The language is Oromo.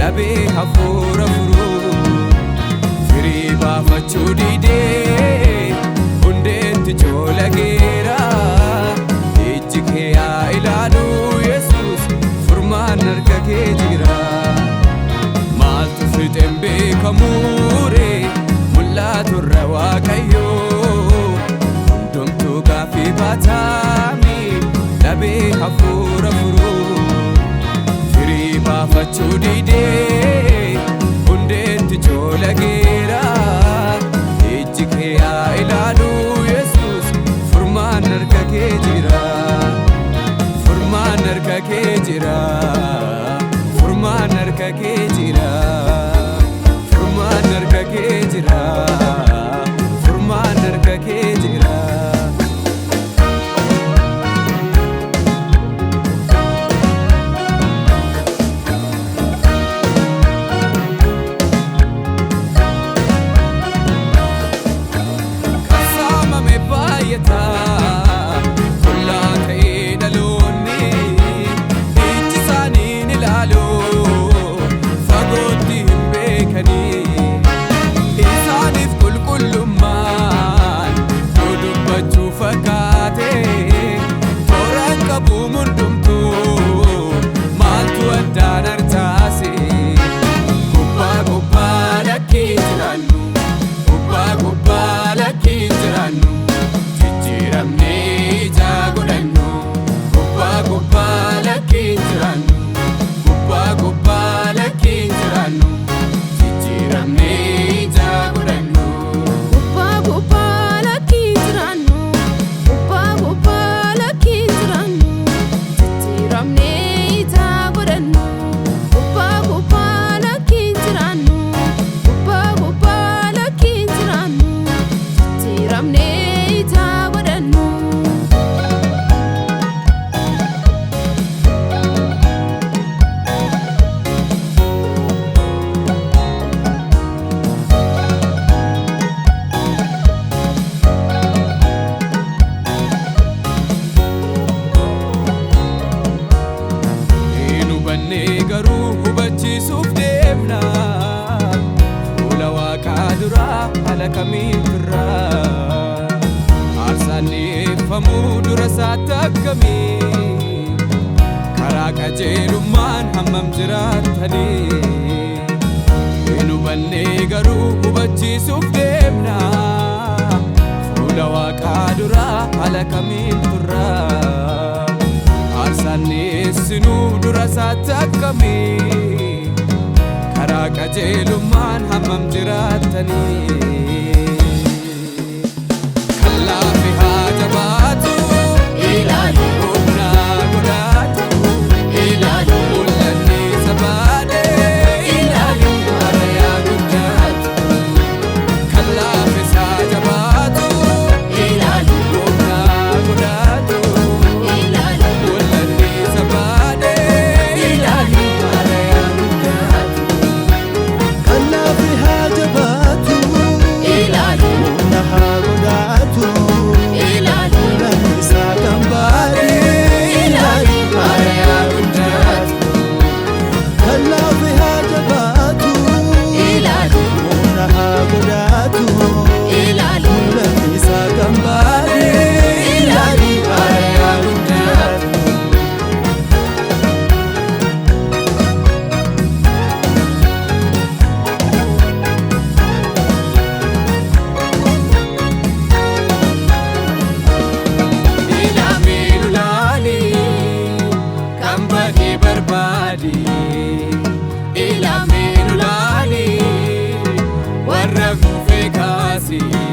dhabee hafuura furuu firii baafachuu didee hundeetti coolageera ijji kee haa ilaalu Yesuus furmaan harka kee jira maaltu fixeen beekamuure mul'aturra Waaqayyoo hundumtuu gaaffii baataami dhabee hafuura furuu firii baafachuu didee hundeetti coolageera ijji kee haa ilaalu Yesuus furmaan harka kee jira furmaan harka kee jira furmaan harka kee jira furmaan harka kee jira furmaan harka kee jira garuu hubachiisuuf deemna fuula Waaqaa duraa haala kamiin firraa aarsaan dhi'eeffamuu dura isaatti akkamii karaa qajeelummaan hammam jiraattanii hin hubannee garuu hubachiisuuf deemna fuula Waaqaa duraa haala kamiin firraa aarsaan dhi'eessinuu dura isaatti akkamii karaa qajeelummaan hammam jiraattanii kan laafe haa jabaatu ilaalu humna godhaatu ilaalu mul'anni sabaadhee ilaalu harayaa guddaatu kan laafe haa jabaatu ilaalu humna godhaatu ilaalu laali warra kufe kaasii